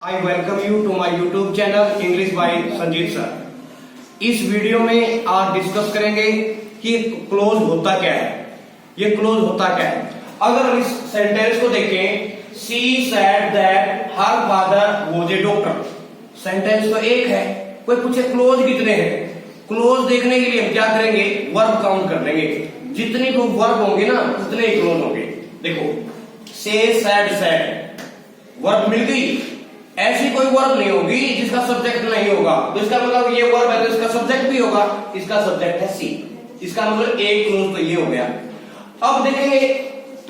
I welcome you to my YouTube channel English by Sanjeet sir. इस video में आज discuss करेंगे कि क्लोज होता क्या है। ये क्लोज होता क्या है। अगर हम इस सेंटेंस को देखें, she said that her father was a doctor. Sentence तो एक है, कोई पूछे क्लोज कितने हैं। क्लोज देखने के लिए हम क्या करेंगे, वर्ब काउंट कर लेंगे। जितनी को वर्ब होंगे ना उतने ही क्लोज होंगे। देखो, से सेड सेड वर्ब मिल गई। ऐसी कोई वर्ब नहीं होगी जिसका सब्जेक्ट नहीं होगा, तो इसका मतलब ये वर्ब है तो इसका सब्जेक्ट भी होगा। इसका सब्जेक्ट है सी, इसका मतलब एक क्लोज तो ये हो गया। अब देखेंगे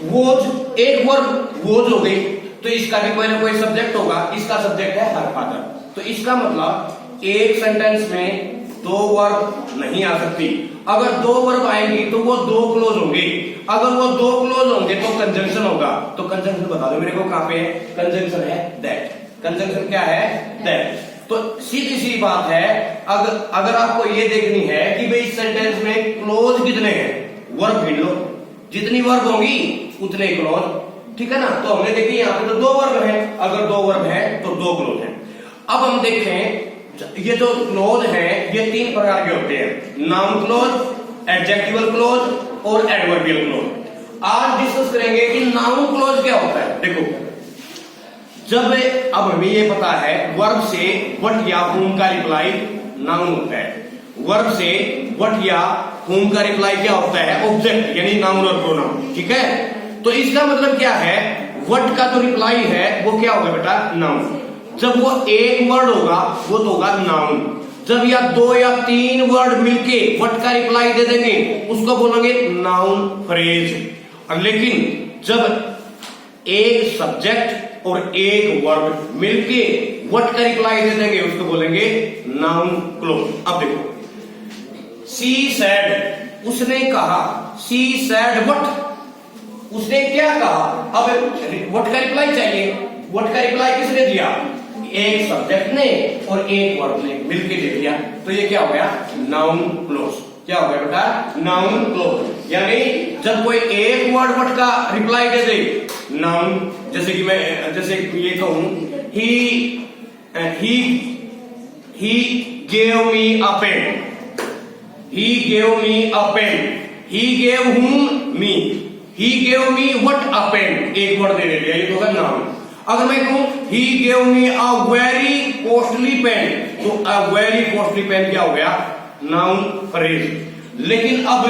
वोज, एक वर्ब वोज हो गई तो इसका भी कोई ना कोई सब्जेक्ट होगा। इसका सब्जेक्ट है हर फादर, तो इसका मतलब एक सेंटेंस में दो वर्ब नहीं आ सकती। अगर दो वर्ब आएंगी तो वो दो क्लोज होंगे। अगर वो दो क्लोज होंगे तो कंजंक्शन होगा। तो कंजंक्शन बता दो मेरे को, कहां पे है कंजंक्शन? है दैट। कंजंक्शन क्या है? दैट। तो सीधी सी बात है, अगर आपको ये देखनी है कि भाई इस सेंटेंस में क्लोज कितने हैं, वर्ब गिन लो। जितनी वर्ब होंगी उतने क्लोज, ठीक है ना। तो हमने देखी यहाँ पे तो दो वर्ब है, अगर दो वर्ब है तो दो क्लोज है। अब हम देखें, ये जो क्लोज है ये तीन प्रकार के होते हैं, नाउन क्लोज, एडजेक्टिवल क्लोज और एडवर्बियल क्लोज। आज डिस्कस करेंगे कि नाउन क्लोज क्या होता है। देखो, जब अब हमें ये पता है वर्ब से व्हाट या whom का रिप्लाई नाउन होता है, वर्ब से व्हाट या whom का रिप्लाई क्या होता है, ऑब्जेक्ट यानी नाउन और प्रोनाउन, ठीक है। तो इसका मतलब क्या है, व्हाट का जो रिप्लाई है वो क्या होगा बेटा, नाउन। जब वो एक वर्ड होगा वो तो होगा नाउन। जब या दो या तीन वर्ड मिलके व्हाट का रिप्लाई दे देंगे उसको बोलेंगे नाउन फ्रेज। लेकिन जब एक सब्जेक्ट और एक वर्ब मिलके व्हाट का रिप्लाई दे देंगे उसको बोलेंगे नाउन क्लोज। अब देखो, सी सेड, उसने कहा, सी सेड व्हाट, उसने क्या कहा। अब व्हाट का रिप्लाई चाहिए, व्हाट का रिप्लाई किसने दिया, एक सब्जेक्ट ने और एक वर्ब ने मिलके दे दिया। तो ये क्या हो गया, नाउन क्लोज। क्या हो गया बेटा, नाउन क्लोज। यानी जब कोई एक वर्ड व्हाट का रिप्लाई दे दे नाउन, जैसे कि मैं जैसे ये कहूं, he gave me a pen, he gave me a pen, he gave whom me, he gave me what a pen, एक वर्ड दे दिया, ये तो होगा नाउन। अगर मैं कहूं he gave me a very costly pen, तो a very costly pen क्या हो गया, नाउन फ्रेज। लेकिन अब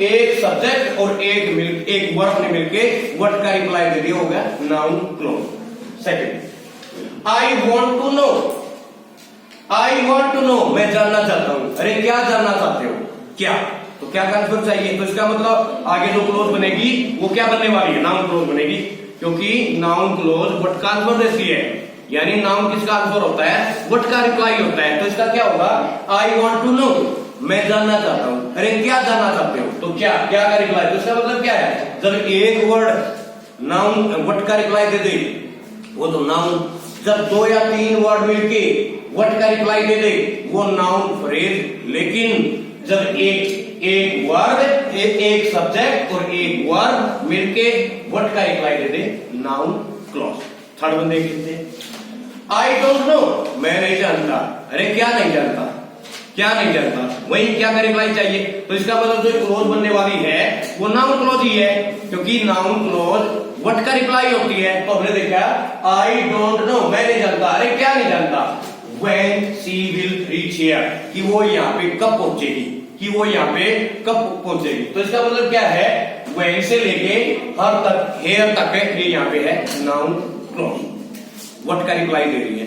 एक सब्जेक्ट और एक वर्ब ने मिलके व्हाट का रिप्लाई दे दिया, हो गया noun close. Second, I want to know, I want to know, मैं जानना चाहता हूं। अरे क्या जानना चाहते हो, क्या, तो क्या का आंसर चाहिए। तो इसका मतलब आगे जो क्लोज बनेगी वो क्या बनने वाली है, नाउन क्लोज बनेगी, क्योंकि नाउन क्लोज व्हाट का आंसर देती है। यानी नाउन किसका आंसर होता है, व्हाट का रिप्लाई होता है। तो इसका क्या होगा, आई वांट टू नो, मैं जानना चाहता हूं। अरे क्या जानना चाहते हो, तो क्या, क्या का रिप्लाई। तो इसका मतलब क्या है, जब एक वर्ड नाउन व्हाट का रिप्लाई दे दे वो तो नाउन। जब दो या तीन वर्ड मिलके व्हाट का रिप्लाई दे दे वो नाउन फ्रेज। लेकिन जब एक वर्ड, एक सब्जेक्ट और एक वर्ब मिलके व्हाट का रिप्लाई दे दे, नाउन क्लोज। थर्ड वन देखते हैं, आई डोंट नो, मैं नहीं जानता। अरे क्या नहीं जानता, क्या नहीं जानता, वही क्या का रिप्लाई चाहिए। तो इसका मतलब जो क्लोज बनने वाली है वो नाउन क्लोज ही है, क्योंकि नाउन क्लोज व्हाट का रिप्लाई होती है। तो हमने देखा आई डोंट नो, मैं नहीं जानता। अरे क्या नहीं जानता, when she will reach here, कि वो यहाँ पे कब पहुंचेगी, कि वो यहाँ पे कब पहुंचेगी। तो इसका मतलब क्या है, व्हेन से लेके हर तक, हेयर तक है, ये यहाँ पे है नाउन क्लोज, व्हाट का रिप्लाई दे रही है।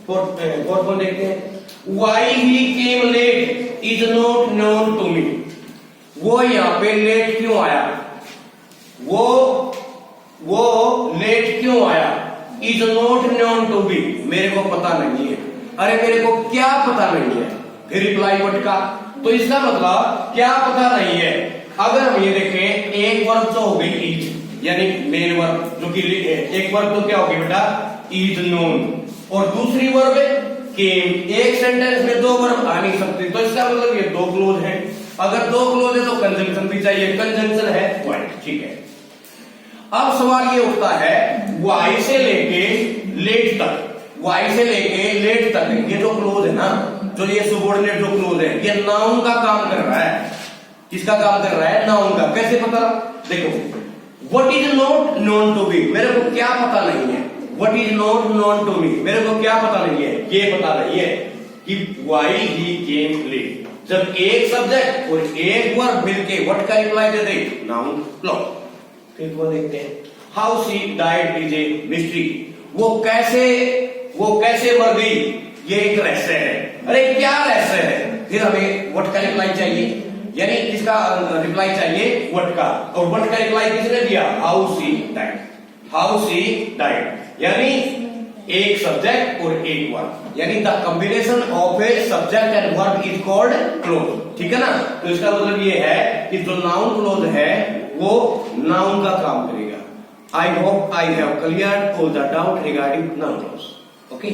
फोर्थ वन देखते हैं, Why he came late is not known to me, वो यहाँ पे लेट क्यों आया, वो लेट क्यों आया, is not known to me, मेरे को पता नहीं है। अरे मेरे को क्या पता नहीं है, फिर रिप्लाई व्हाट का। तो इसका मतलब क्या पता नहीं है। अगर हम ये देखें, एक वर्ब तो हो गई इज, यानी मेन वर्ब, जो कि एक वर्ब तो क्या होगी बेटा, इज नोन, और दूसरी वर्ब केम। एक सेंटेंस में दो वर्ब आ नहीं सकते, तो इसका मतलब ये दो क्लोज है। अगर दो क्लोज है तो कंजंक्शन भी चाहिए, कंजंक्शन है पॉइंट, ठीक है। अब सवाल ये उठता है, वाई से लेके लेट तक, वाई से लेके लेट तक ये जो क्लोज है ना, जो ये सबऑर्डिनेट जो क्लोज है, ये नाउन का काम कर रहा है। किसका काम कर रहा है? नाउन का। कैसे पता? देखो, what is not known to me, मेरे को क्या पता नहीं है। What is not known to me, मेरे को क्या पता नहीं है? ये पता नहीं है कि व्हाई ही केम लेट। जब एक सब्जेक्ट और एक वर्ब मिलके व्हाट का रिप्लाई दे दे, नाउन क्लॉज। फिर वो देखते हैं, how she died is a mystery, वो कैसे मर गई, ये एक रहस्य है। अरे क्या रहस्य है? फिर हमें व्हाट का रिप्लाई चाहिए, यानी किसका रिप्लाई चाहिए? व्हाट का। और व्हाट का रिप्लाई किसने दिया? How she died. How she died यानी एक सब्जेक्ट और एक वर्ब, यानी the combination of a subject and verb is called close. ठीक है ना? तो इसका मतलब ये है कि जो नाउन क्लोज है वो नाउन का काम करेगा। I hope I have cleared all the doubt regarding noun close. Okay.